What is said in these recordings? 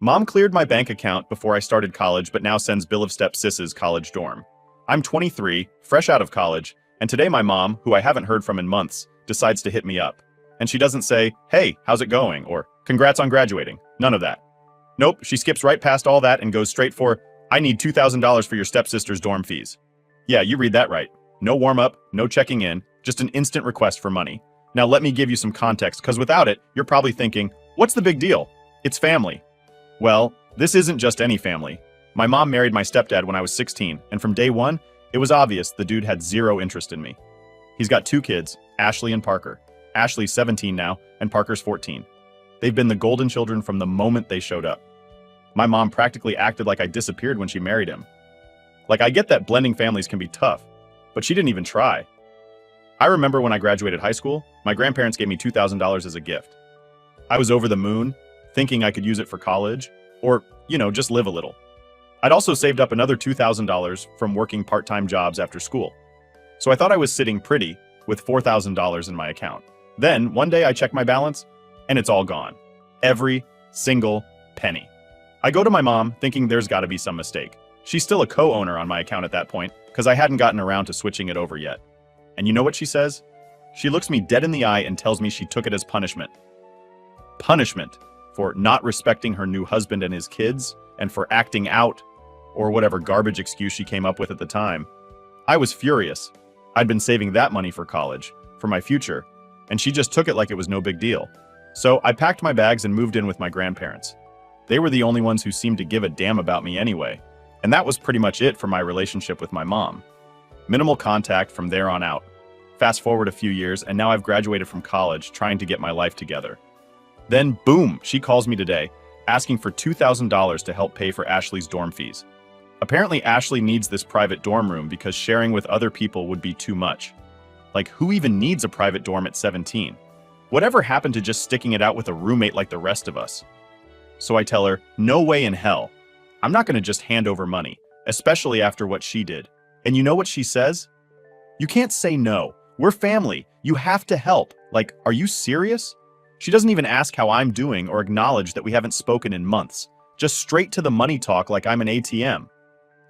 Mom cleared my bank account before I started college, but now sends bill of step sis's college dorm. I'm 23, fresh out of college, and today my mom, who I haven't heard from in months, decides to hit me up. And she doesn't say, "Hey, how's it going?" or "Congrats on graduating." None of that. Nope, she skips right past all that and goes straight for, "I need $2,000 for your stepsister's dorm fees." Yeah, you read that right. No warm-up, no checking in, just an instant request for money. Now let me give you some context, because without it, you're probably thinking, what's the big deal? It's family. Well, this isn't just any family. My mom married my stepdad when I was 16, and from day one, it was obvious the dude had zero interest in me. He's got two kids, Ashley and Parker. Ashley's 17 now, and Parker's 14. They've been the golden children from the moment they showed up. My mom practically acted like I disappeared when she married him. Like, I get that blending families can be tough, but she didn't even try. I remember when I graduated high school, my grandparents gave me $2,000 as a gift. I was over the moon, thinking I could use it for college, or, just live a little. I'd also saved up another $2,000 from working part-time jobs after school. So I thought I was sitting pretty with $4,000 in my account. Then, one day I check my balance, and it's all gone. Every single penny. I go to my mom, thinking there's gotta be some mistake. She's still a co-owner on my account at that point, because I hadn't gotten around to switching it over yet. And you know what she says? She looks me dead in the eye and tells me she took it as punishment. Punishment for not respecting her new husband and his kids, and for acting out, or whatever garbage excuse she came up with at the time. I was furious. I'd been saving that money for college, for my future, and she just took it like it was no big deal. So I packed my bags and moved in with my grandparents. They were the only ones who seemed to give a damn about me anyway, and that was pretty much it for my relationship with my mom. Minimal contact from there on out. Fast forward a few years, and now I've graduated from college, trying to get my life together. Then, boom, she calls me today, asking for $2,000 to help pay for Ashley's dorm fees. Apparently, Ashley needs this private dorm room because sharing with other people would be too much. Like, who even needs a private dorm at 17? Whatever happened to just sticking it out with a roommate like the rest of us? So I tell her, no way in hell. I'm not gonna just hand over money, especially after what she did. And you know what she says? "You can't say no. We're family. You have to help." Like, are you serious? She doesn't even ask how I'm doing or acknowledge that we haven't spoken in months. Just straight to the money talk like I'm an ATM.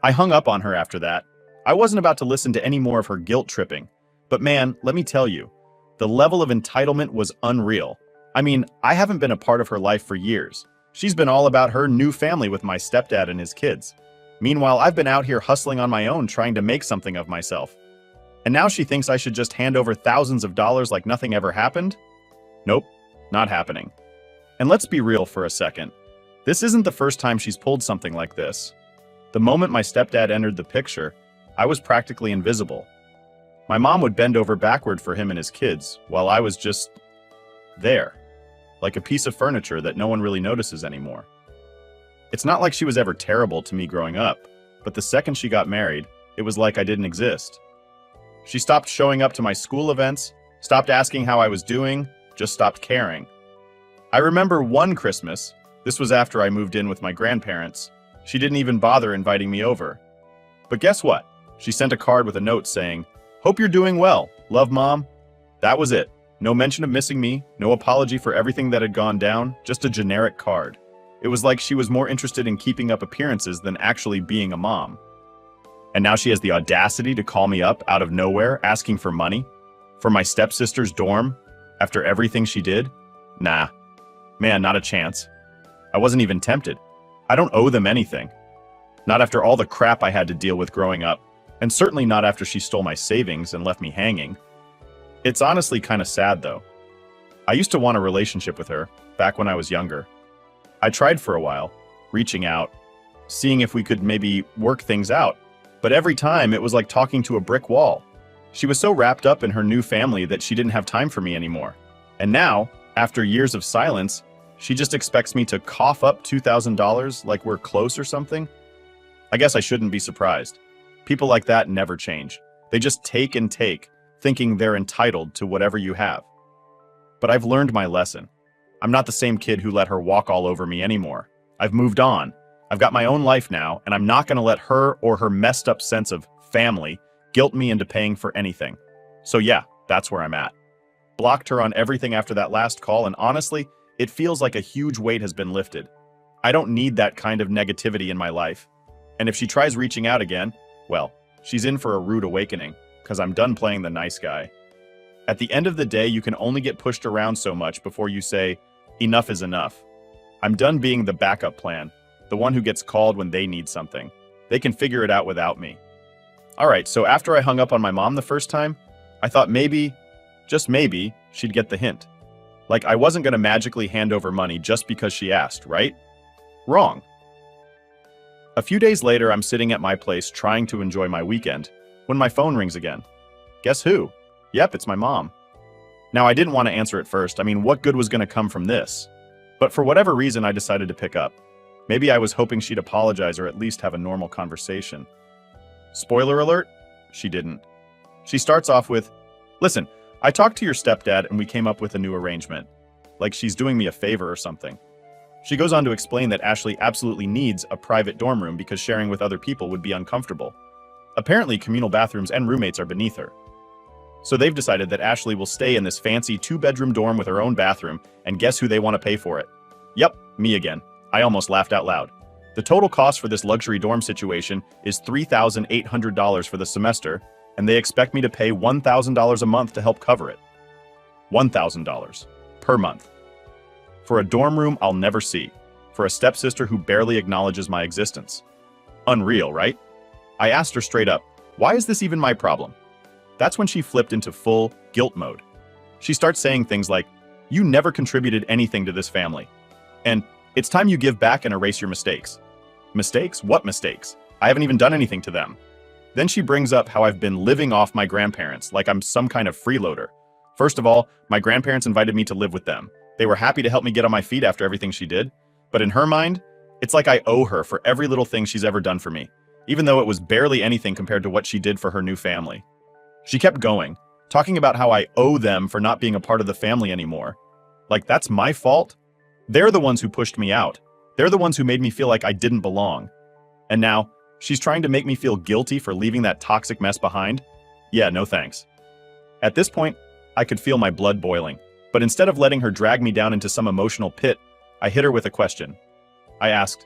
I hung up on her after that. I wasn't about to listen to any more of her guilt tripping. But man, let me tell you, the level of entitlement was unreal. I mean, I haven't been a part of her life for years. She's been all about her new family with my stepdad and his kids. Meanwhile, I've been out here hustling on my own, trying to make something of myself. And now she thinks I should just hand over thousands of dollars like nothing ever happened? Nope, not happening. And let's be real for a second. This isn't the first time she's pulled something like this. The moment my stepdad entered the picture, I was practically invisible. My mom would bend over backward for him and his kids, while I was just there, like a piece of furniture that no one really notices anymore. It's not like she was ever terrible to me growing up, but the second she got married, it was like I didn't exist. She stopped showing up to my school events, stopped asking how I was doing, just stopped caring. I remember one Christmas, this was after I moved in with my grandparents, she didn't even bother inviting me over. But guess what? She sent a card with a note saying, "Hope you're doing well. Love, Mom." That was it. No mention of missing me, no apology for everything that had gone down, just a generic card. It was like she was more interested in keeping up appearances than actually being a mom. And now she has the audacity to call me up out of nowhere asking for money? For my stepsister's dorm? After everything she did? Nah. Man, not a chance. I wasn't even tempted. I don't owe them anything. Not after all the crap I had to deal with growing up, and certainly not after she stole my savings and left me hanging. It's honestly kind of sad though. I used to want a relationship with her, back when I was younger. I tried for a while, reaching out, seeing if we could maybe work things out, but every time it was like talking to a brick wall. She was so wrapped up in her new family that she didn't have time for me anymore. And now, after years of silence, she just expects me to cough up $2,000 like we're close or something? I guess I shouldn't be surprised. People like that never change. They just take and take, thinking they're entitled to whatever you have. But I've learned my lesson. I'm not the same kid who let her walk all over me anymore. I've moved on. I've got my own life now, and I'm not going to let her or her messed up sense of family guilt me into paying for anything. So yeah, that's where I'm at. Blocked her on everything after that last call, and honestly, it feels like a huge weight has been lifted. I don't need that kind of negativity in my life. And if she tries reaching out again, well, she's in for a rude awakening, because I'm done playing the nice guy. At the end of the day, you can only get pushed around so much before you say, enough is enough. I'm done being the backup plan, the one who gets called when they need something. They can figure it out without me. All right, so after I hung up on my mom the first time, I thought maybe, just maybe, she'd get the hint. Like I wasn't going to magically hand over money just because she asked, right? Wrong. A few days later, I'm sitting at my place trying to enjoy my weekend when my phone rings again. Guess who? Yep, it's my mom. Now, I didn't want to answer at first. I mean, what good was going to come from this? But for whatever reason, I decided to pick up. Maybe I was hoping she'd apologize or at least have a normal conversation. Spoiler alert, she didn't. She starts off with, "Listen, I talked to your stepdad and we came up with a new arrangement. Like she's doing me a favor or something." She goes on to explain that Ashley absolutely needs a private dorm room because sharing with other people would be uncomfortable. Apparently, communal bathrooms and roommates are beneath her. So they've decided that Ashley will stay in this fancy 2-bedroom dorm with her own bathroom, and guess who they want to pay for it? Yep, me again. I almost laughed out loud. The total cost for this luxury dorm situation is $3,800 for the semester, and they expect me to pay $1,000 a month to help cover it. $1,000 per month. For a dorm room I'll never see. For a stepsister who barely acknowledges my existence. Unreal, right? I asked her straight up, why is this even my problem? That's when she flipped into full guilt mode. She starts saying things like, "You never contributed anything to this family. And it's time you give back and erase your mistakes." Mistakes? What mistakes? I haven't even done anything to them. Then she brings up how I've been living off my grandparents like I'm some kind of freeloader. First of all, my grandparents invited me to live with them. They were happy to help me get on my feet after everything she did. But in her mind, it's like I owe her for every little thing she's ever done for me, even though it was barely anything compared to what she did for her new family. She kept going, talking about how I owe them for not being a part of the family anymore. Like that's my fault? They're the ones who pushed me out. They're the ones who made me feel like I didn't belong. And now, she's trying to make me feel guilty for leaving that toxic mess behind? Yeah, no thanks. At this point, I could feel my blood boiling. But instead of letting her drag me down into some emotional pit, I hit her with a question. I asked,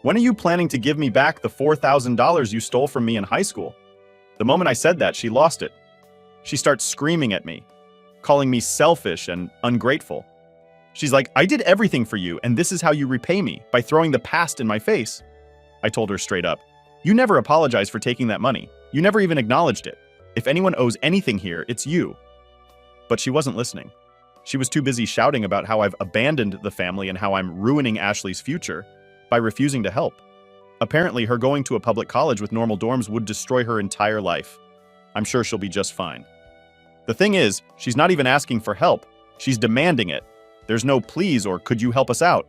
"When are you planning to give me back the $4,000 you stole from me in high school?" The moment I said that, she lost it. She starts screaming at me, calling me selfish and ungrateful. She's like, "I did everything for you, and this is how you repay me, by throwing the past in my face." I told her straight up, "You never apologized for taking that money. You never even acknowledged it. If anyone owes anything here, it's you." But she wasn't listening. She was too busy shouting about how I've abandoned the family and how I'm ruining Ashley's future by refusing to help. Apparently, her going to a public college with normal dorms would destroy her entire life. I'm sure she'll be just fine. The thing is, she's not even asking for help. She's demanding it. There's no please or could you help us out.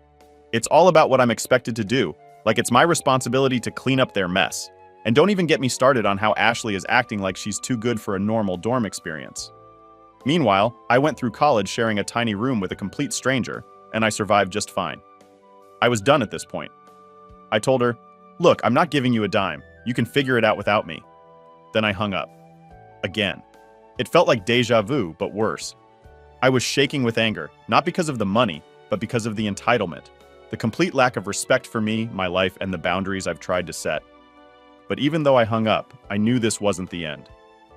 It's all about what I'm expected to do, like it's my responsibility to clean up their mess. And don't even get me started on how Ashley is acting like she's too good for a normal dorm experience. Meanwhile, I went through college sharing a tiny room with a complete stranger, and I survived just fine. I was done at this point. I told her, "Look, I'm not giving you a dime. You can figure it out without me." Then I hung up. Again. It felt like deja vu, but worse. I was shaking with anger, not because of the money, but because of the entitlement, the complete lack of respect for me, my life, and the boundaries I've tried to set. But even though I hung up, I knew this wasn't the end.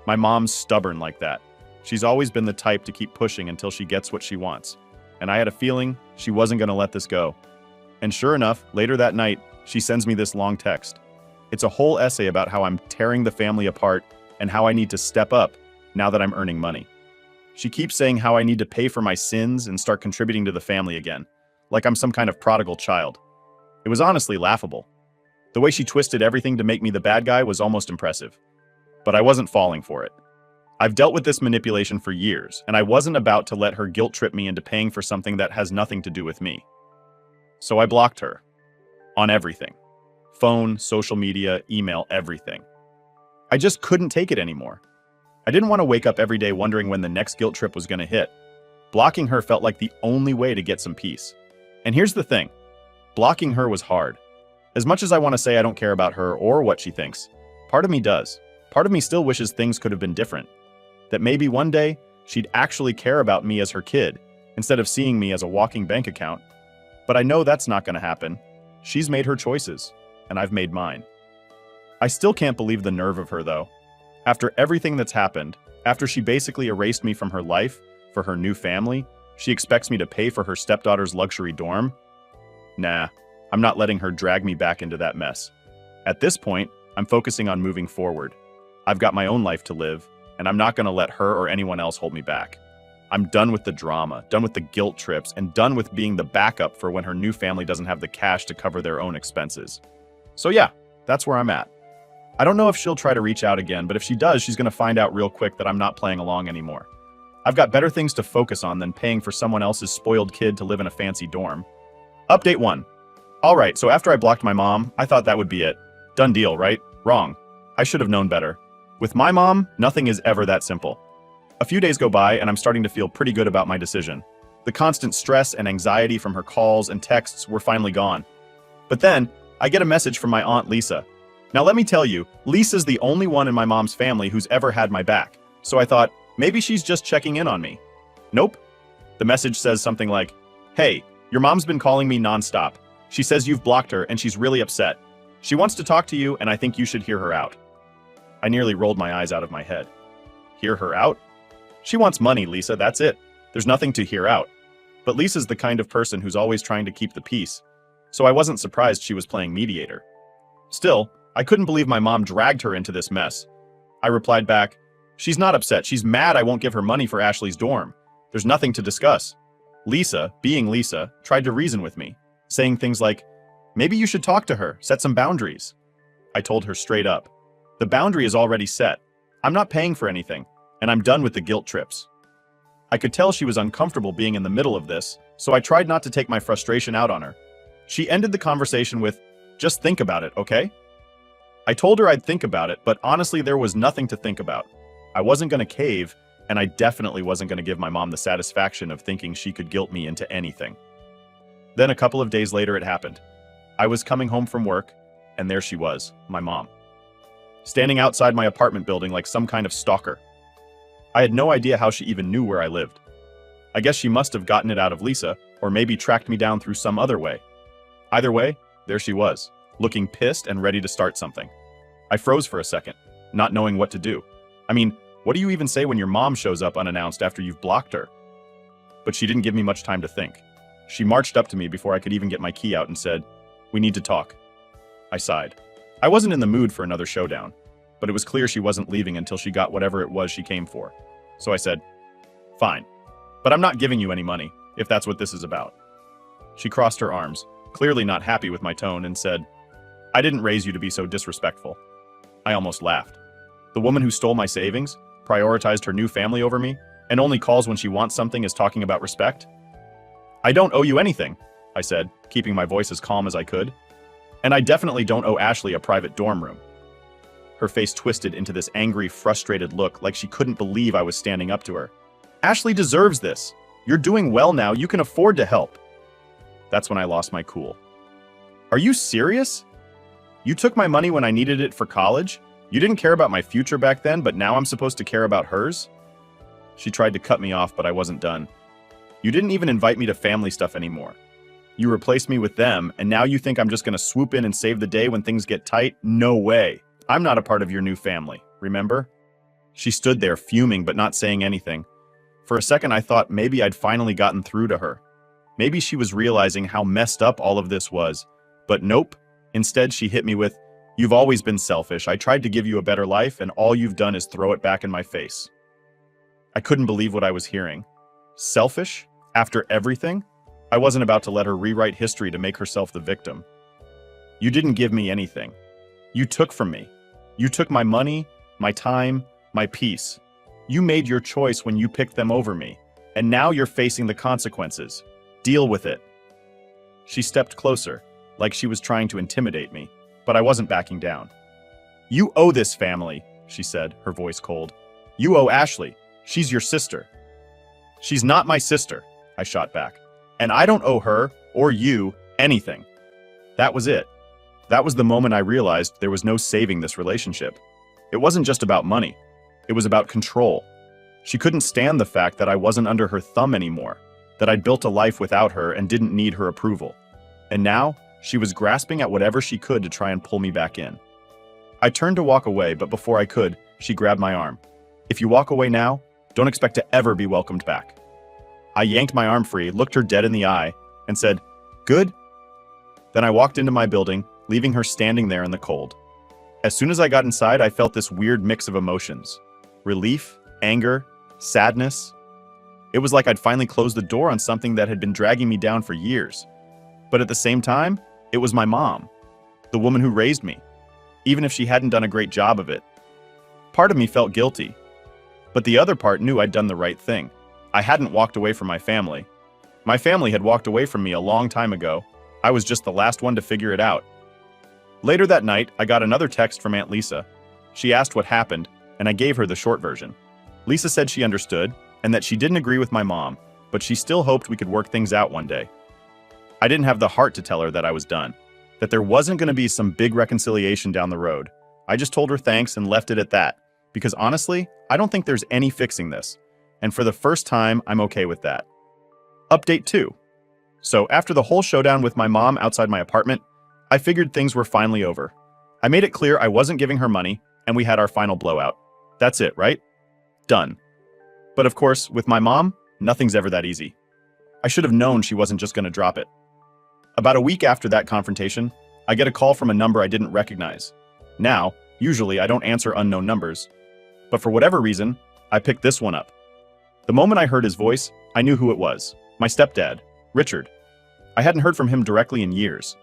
My mom's stubborn like that. She's always been the type to keep pushing until she gets what she wants. And I had a feeling she wasn't going to let this go. And sure enough, later that night, she sends me this long text. It's a whole essay about how I'm tearing the family apart and how I need to step up now that I'm earning money. She keeps saying how I need to pay for my sins and start contributing to the family again, like I'm some kind of prodigal child. It was honestly laughable. The way she twisted everything to make me the bad guy was almost impressive. But I wasn't falling for it. I've dealt with this manipulation for years, and I wasn't about to let her guilt trip me into paying for something that has nothing to do with me. So I blocked her. On everything. Phone, social media, email, everything. I just couldn't take it anymore. I didn't want to wake up every day wondering when the next guilt trip was going to hit. Blocking her felt like the only way to get some peace. And here's the thing. Blocking her was hard. As much as I want to say I don't care about her or what she thinks, part of me does. Part of me still wishes things could have been different. That maybe one day, she'd actually care about me as her kid, instead of seeing me as a walking bank account. But I know that's not going to happen. She's made her choices, and I've made mine. I still can't believe the nerve of her, though. After everything that's happened, after she basically erased me from her life, for her new family, she expects me to pay for her stepdaughter's luxury dorm? Nah, I'm not letting her drag me back into that mess. At this point, I'm focusing on moving forward. I've got my own life to live, and I'm not going to let her or anyone else hold me back. I'm done with the drama, done with the guilt trips, and done with being the backup for when her new family doesn't have the cash to cover their own expenses. So yeah, that's where I'm at. I don't know if she'll try to reach out again, but if she does, she's going to find out real quick that I'm not playing along anymore. I've got better things to focus on than paying for someone else's spoiled kid to live in a fancy dorm. Update 1. Alright, so after I blocked my mom, I thought that would be it. Done deal, right? Wrong. I should have known better. With my mom, nothing is ever that simple. A few days go by and I'm starting to feel pretty good about my decision. The constant stress and anxiety from her calls and texts were finally gone. But then, I get a message from my aunt Lisa. Now let me tell you, Lisa's the only one in my mom's family who's ever had my back. So I thought, maybe she's just checking in on me. Nope. The message says something like, "Hey, your mom's been calling me nonstop. She says you've blocked her and she's really upset. She wants to talk to you and I think you should hear her out." I nearly rolled my eyes out of my head. Hear her out? She wants money, Lisa, that's it. There's nothing to hear out. But Lisa's the kind of person who's always trying to keep the peace. So I wasn't surprised she was playing mediator. Still, I couldn't believe my mom dragged her into this mess. I replied back, "She's not upset, she's mad I won't give her money for Ashley's dorm. There's nothing to discuss." Lisa, being Lisa, tried to reason with me, saying things like, "Maybe you should talk to her, set some boundaries." I told her straight up, the boundary is already set. I'm not paying for anything, and I'm done with the guilt trips. I could tell she was uncomfortable being in the middle of this, so I tried not to take my frustration out on her. She ended the conversation with, "Just think about it, okay?" I told her I'd think about it, but honestly there was nothing to think about. I wasn't going to cave, and I definitely wasn't going to give my mom the satisfaction of thinking she could guilt me into anything. Then a couple of days later it happened. I was coming home from work, and there she was, my mom, standing outside my apartment building like some kind of stalker. I had no idea how she even knew where I lived. I guess she must have gotten it out of Lisa, or maybe tracked me down through some other way. Either way, there she was, looking pissed and ready to start something. I froze for a second, not knowing what to do. I mean, what do you even say when your mom shows up unannounced after you've blocked her? But she didn't give me much time to think. She marched up to me before I could even get my key out and said, "We need to talk." I sighed. I wasn't in the mood for another showdown, but it was clear she wasn't leaving until she got whatever it was she came for. So I said, "Fine, but I'm not giving you any money, if that's what this is about." She crossed her arms, clearly not happy with my tone, and said, "I didn't raise you to be so disrespectful." I almost laughed. The woman who stole my savings, prioritized her new family over me, and only calls when she wants something is talking about respect? "I don't owe you anything," I said, keeping my voice as calm as I could. "And I definitely don't owe Ashley a private dorm room." Her face twisted into this angry, frustrated look like she couldn't believe I was standing up to her. "Ashley deserves this. You're doing well now, you can afford to help." That's when I lost my cool. "Are you serious? You took my money when I needed it for college? You didn't care about my future back then, but now I'm supposed to care about hers?" She tried to cut me off, but I wasn't done. "You didn't even invite me to family stuff anymore. You replaced me with them, and now you think I'm just gonna swoop in and save the day when things get tight? No way. I'm not a part of your new family, remember?" She stood there fuming but not saying anything. For a second I thought maybe I'd finally gotten through to her. Maybe she was realizing how messed up all of this was. But nope. Instead she hit me with, "You've always been selfish. I tried to give you a better life, and all you've done is throw it back in my face." I couldn't believe what I was hearing. Selfish? After everything? I wasn't about to let her rewrite history to make herself the victim. "You didn't give me anything. You took from me. You took my money, my time, my peace. You made your choice when you picked them over me, and now you're facing the consequences. Deal with it." She stepped closer, like she was trying to intimidate me, but I wasn't backing down. "You owe this family," she said, her voice cold. "You owe Ashley. She's your sister." "She's not my sister," I shot back. "And I don't owe her, or you, anything." That was it. That was the moment I realized there was no saving this relationship. It wasn't just about money. It was about control. She couldn't stand the fact that I wasn't under her thumb anymore. that I'd built a life without her and didn't need her approval. And now, she was grasping at whatever she could to try and pull me back in. I turned to walk away, but before I could, she grabbed my arm. "If you walk away now, don't expect to ever be welcomed back." I yanked my arm free, looked her dead in the eye, and said, "Good?" Then I walked into my building, leaving her standing there in the cold. As soon as I got inside, I felt this weird mix of emotions. Relief, anger, sadness. It was like I'd finally closed the door on something that had been dragging me down for years. But at the same time, it was my mom, the woman who raised me, even if she hadn't done a great job of it. Part of me felt guilty, but the other part knew I'd done the right thing. I hadn't walked away from my family. My family had walked away from me a long time ago. I was just the last one to figure it out. Later that night, I got another text from Aunt Lisa. She asked what happened, and I gave her the short version. Lisa said she understood, and that she didn't agree with my mom, but she still hoped we could work things out one day. I didn't have the heart to tell her that I was done, that there wasn't going to be some big reconciliation down the road. I just told her thanks and left it at that, because honestly, I don't think there's any fixing this. And for the first time, I'm okay with that. Update 2. So after the whole showdown with my mom outside my apartment, I figured things were finally over. I made it clear I wasn't giving her money, and we had our final blowout. That's it, right? Done. But of course, with my mom, nothing's ever that easy. I should have known she wasn't just going to drop it. About a week after that confrontation, I get a call from a number I didn't recognize. Now, usually I don't answer unknown numbers, but for whatever reason, I picked this one up. The moment I heard his voice, I knew who it was. My stepdad, Richard. I hadn't heard from him directly in years.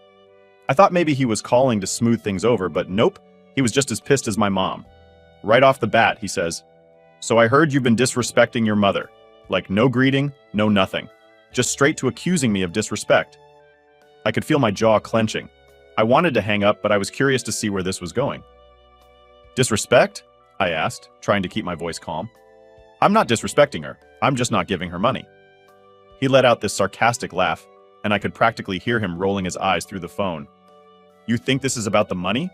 I thought maybe he was calling to smooth things over, but nope, he was just as pissed as my mom. Right off the bat, he says, "So I heard you've been disrespecting your mother. Like no greeting, no nothing. Just straight to accusing me of disrespect." I could feel my jaw clenching. I wanted to hang up, but I was curious to see where this was going. "Disrespect?" I asked, trying to keep my voice calm. "I'm not disrespecting her. I'm just not giving her money." He let out this sarcastic laugh, and I could practically hear him rolling his eyes through the phone. "You think this is about the money?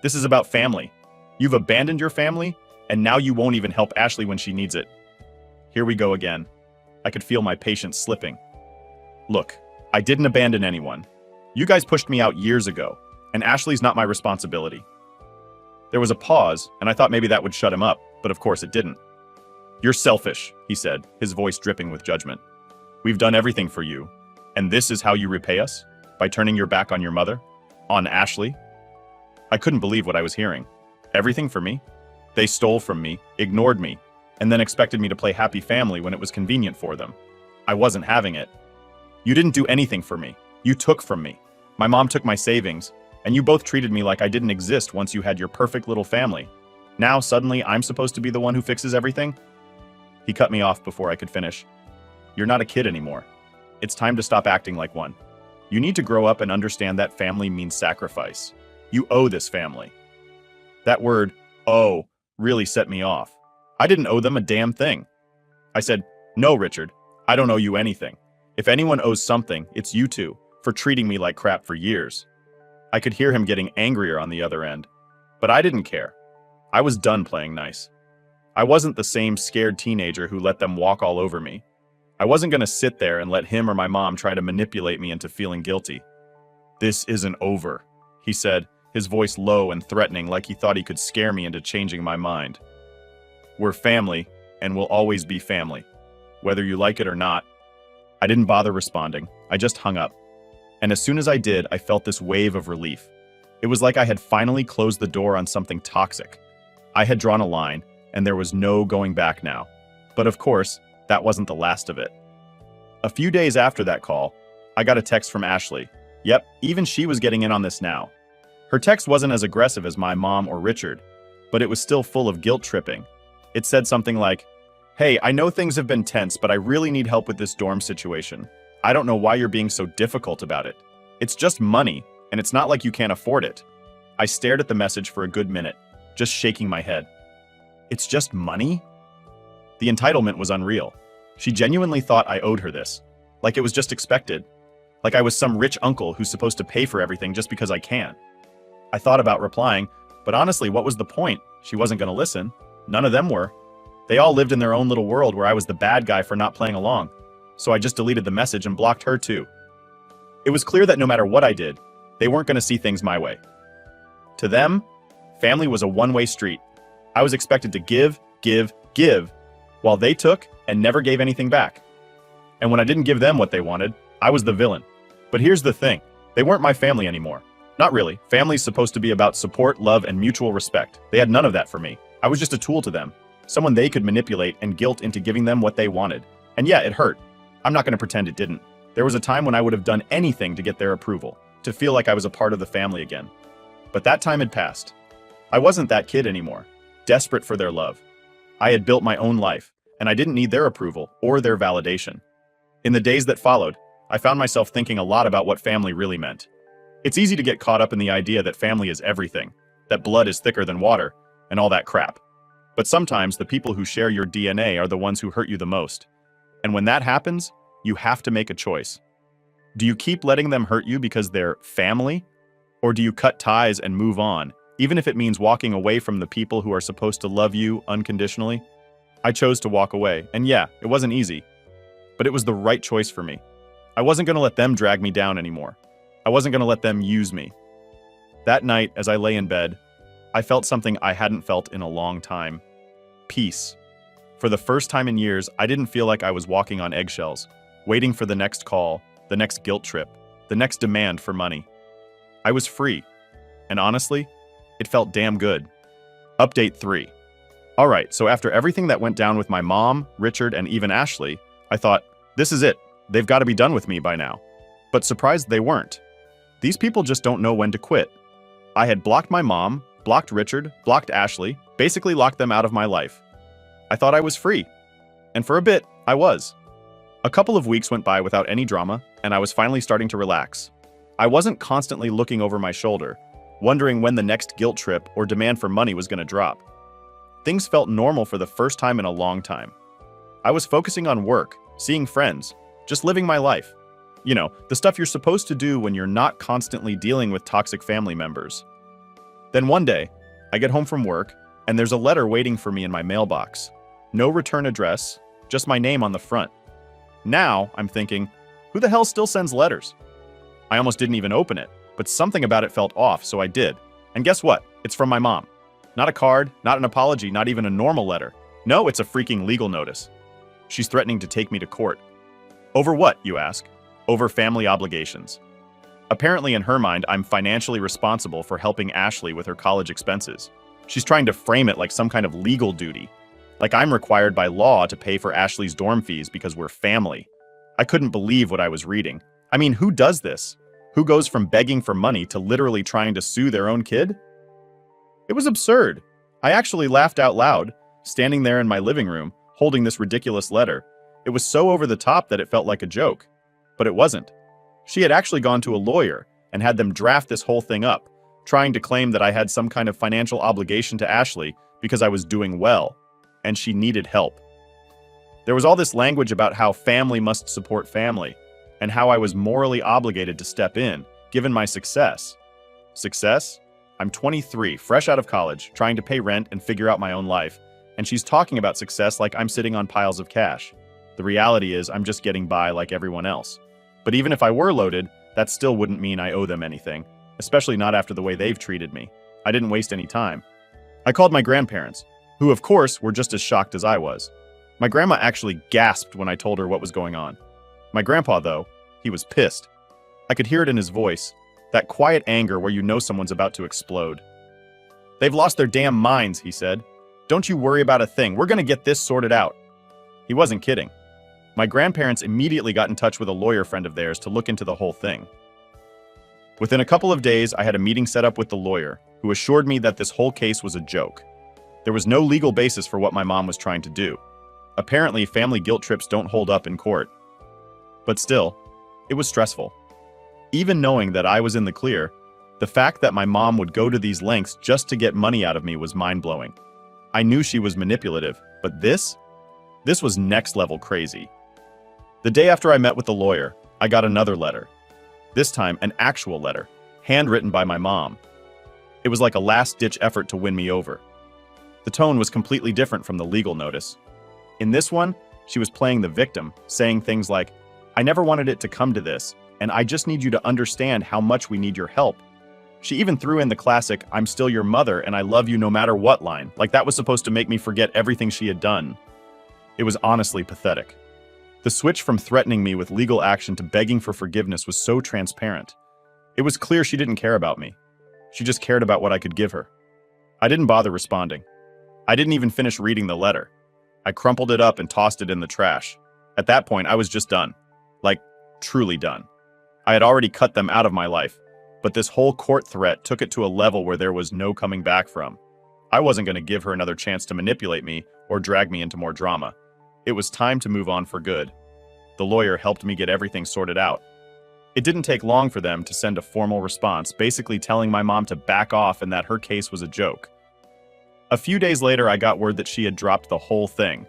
This is about family. You've abandoned your family, and now you won't even help Ashley when she needs it." Here we go again. I could feel my patience slipping. "Look, I didn't abandon anyone. You guys pushed me out years ago, and Ashley's not my responsibility." There was a pause, and I thought maybe that would shut him up, but of course it didn't. "You're selfish," he said, his voice dripping with judgment. "We've done everything for you, and this is how you repay us? By turning your back on your mother? On Ashley?" I couldn't believe what I was hearing. Everything for me? They stole from me, ignored me, and then expected me to play happy family when it was convenient for them. I wasn't having it. "You didn't do anything for me. You took from me. My mom took my savings, and you both treated me like I didn't exist once you had your perfect little family. Now, suddenly, I'm supposed to be the one who fixes everything?" He cut me off before I could finish. "You're not a kid anymore. It's time to stop acting like one. You need to grow up and understand that family means sacrifice. You owe this family." That word, "owe," really set me off. I didn't owe them a damn thing. I said, "No, Richard, I don't owe you anything. If anyone owes something, it's you two, for treating me like crap for years." I could hear him getting angrier on the other end, but I didn't care. I was done playing nice. I wasn't the same scared teenager who let them walk all over me. I wasn't going to sit there and let him or my mom try to manipulate me into feeling guilty. "This isn't over," he said, his voice low and threatening, like he thought he could scare me into changing my mind. "We're family, and we'll always be family, whether you like it or not." I didn't bother responding. I just hung up. And as soon as I did, I felt this wave of relief. It was like I had finally closed the door on something toxic. I had drawn a line, and there was no going back now. But of course, that wasn't the last of it. A few days after that call, I got a text from Ashley. Yep, even she was getting in on this now. Her text wasn't as aggressive as my mom or Richard, but it was still full of guilt tripping. It said something like, "Hey, I know things have been tense, but I really need help with this dorm situation. I don't know why you're being so difficult about it. It's just money, and it's not like you can't afford it." I stared at the message for a good minute, just shaking my head. It's just money? The entitlement was unreal. She genuinely thought I owed her this, like it was just expected, like I was some rich uncle who's supposed to pay for everything just because I can. I thought about replying, but honestly, what was the point? She wasn't going to listen. None of them were. They all lived in their own little world where I was the bad guy for not playing along. so I just deleted the message and blocked her too. It was clear that no matter what I did, they weren't going to see things my way. To them, family was a one-way street. I was expected to give, while they took and never gave anything back. And when I didn't give them what they wanted, I was the villain. But here's the thing, they weren't my family anymore. Not really. Family's supposed to be about support, love, and mutual respect. They had none of that for me. I was just a tool to them, someone they could manipulate and guilt into giving them what they wanted. And yeah, it hurt. I'm not going to pretend it didn't. There was a time when I would have done anything to get their approval, to feel like I was a part of the family again. But that time had passed. I wasn't that kid anymore, desperate for their love. I had built my own life, and I didn't need their approval or their validation. In the days that followed, I found myself thinking a lot about what family really meant. It's easy to get caught up in the idea that family is everything, that blood is thicker than water, and all that crap. But sometimes the people who share your DNA are the ones who hurt you the most. And when that happens, you have to make a choice. Do you keep letting them hurt you because they're family? Or do you cut ties and move on, even if it means walking away from the people who are supposed to love you unconditionally? I chose to walk away, and yeah, it wasn't easy, but it was the right choice for me. I wasn't going to let them drag me down anymore. I wasn't going to let them use me. That night, as I lay in bed, I felt something I hadn't felt in a long time. Peace. For the first time in years, I didn't feel like I was walking on eggshells, waiting for the next call, the next guilt trip, the next demand for money. I was free. And honestly, it felt damn good. Update 3. All right, so after everything that went down with my mom, Richard, and even Ashley, I thought, this is it. They've got to be done with me by now. But surprised they weren't. These people just don't know when to quit. I had blocked my mom, blocked Richard, blocked Ashley, basically locked them out of my life. I thought I was free. And for a bit, I was. A couple of weeks went by without any drama, and I was finally starting to relax. I wasn't constantly looking over my shoulder, wondering when the next guilt trip or demand for money was going to drop. Things felt normal for the first time in a long time. I was focusing on work, seeing friends, just living my life. You know, the stuff you're supposed to do when you're not constantly dealing with toxic family members. Then one day, I get home from work, and there's a letter waiting for me in my mailbox. No return address, just my name on the front. Now, I'm thinking, who the hell still sends letters? I almost didn't even open it, but something about it felt off, so I did. And guess what? It's from my mom. Not a card, not an apology, not even a normal letter. No, it's a freaking legal notice. She's threatening to take me to court. Over what, you ask? Over family obligations. Apparently in her mind, I'm financially responsible for helping Ashley with her college expenses. She's trying to frame it like some kind of legal duty. Like I'm required by law to pay for Ashley's dorm fees because we're family. I couldn't believe what I was reading. I mean, who does this? Who goes from begging for money to literally trying to sue their own kid? It was absurd. I actually laughed out loud, standing there in my living room, holding this ridiculous letter. It was so over the top that it felt like a joke. But it wasn't. She had actually gone to a lawyer and had them draft this whole thing up, trying to claim that I had some kind of financial obligation to Ashley because I was doing well, and she needed help. There was all this language about how family must support family, and how I was morally obligated to step in, given my success. Success? I'm 23, fresh out of college, trying to pay rent and figure out my own life, and she's talking about success like I'm sitting on piles of cash. The reality is I'm just getting by like everyone else. But even if I were loaded, that still wouldn't mean I owe them anything, especially not after the way they've treated me. I didn't waste any time. I called my grandparents, who of course were just as shocked as I was. My grandma actually gasped when I told her what was going on. My grandpa, though, he was pissed. I could hear it in his voice, that quiet anger where you know someone's about to explode. "They've lost their damn minds," he said. "Don't you worry about a thing. We're gonna get this sorted out." He wasn't kidding. My grandparents immediately got in touch with a lawyer friend of theirs to look into the whole thing. Within a couple of days, I had a meeting set up with the lawyer, who assured me that this whole case was a joke. There was no legal basis for what my mom was trying to do. Apparently, family guilt trips don't hold up in court. But still, it was stressful. Even knowing that I was in the clear, the fact that my mom would go to these lengths just to get money out of me was mind-blowing. I knew she was manipulative, but this was next-level crazy. The day after I met with the lawyer, I got another letter. This time, an actual letter, handwritten by my mom. It was like a last-ditch effort to win me over. The tone was completely different from the legal notice. In this one, She was playing the victim, saying things like, "I never wanted it to come to this, and I just need you to understand how much we need your help." She even threw in the classic, "I'm still your mother and I love you no matter what" line, like that was supposed to make me forget everything she had done. It was honestly pathetic. The switch from threatening me with legal action to begging for forgiveness was so transparent. It was clear she didn't care about me. She just cared about what I could give her. I didn't bother responding. I didn't even finish reading the letter. I crumpled it up and tossed it in the trash. At that point, I was just done. Like, truly done. I had already cut them out of my life, but this whole court threat took it to a level where there was no coming back from. I wasn't going to give her another chance to manipulate me or drag me into more drama. It was time to move on for good. The lawyer helped me get everything sorted out. It didn't take long for them to send a formal response, basically telling my mom to back off and that her case was a joke. A few days later, I got word that she had dropped the whole thing.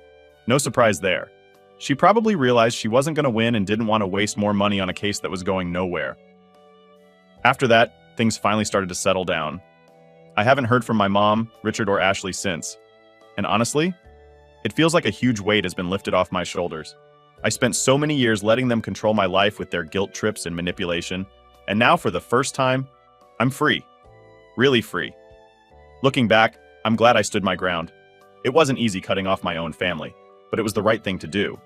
No surprise there. She probably realized she wasn't going to win and didn't want to waste more money on a case that was going nowhere. After that, things finally started to settle down. I haven't heard from my mom, Richard, or Ashley since. And honestly, it feels like a huge weight has been lifted off my shoulders. I spent so many years letting them control my life with their guilt trips and manipulation, and now for the first time, I'm free. Really free. Looking back, I'm glad I stood my ground. It wasn't easy cutting off my own family, but it was the right thing to do.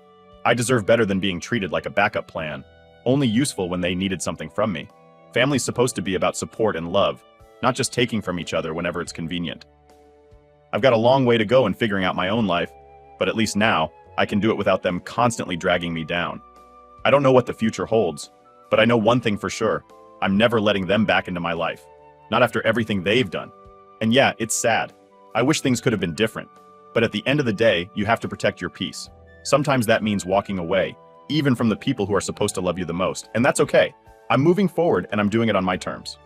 I deserve better than being treated like a backup plan, only useful when they needed something from me. Family's supposed to be about support and love, not just taking from each other whenever it's convenient. I've got a long way to go in figuring out my own life, but at least now, I can do it without them constantly dragging me down. I don't know what the future holds, but I know one thing for sure. I'm never letting them back into my life. Not after everything they've done. And yeah, it's sad. I wish things could have been different. But at the end of the day, you have to protect your peace. Sometimes that means walking away, even from the people who are supposed to love you the most. And that's okay. I'm moving forward and I'm doing it on my terms.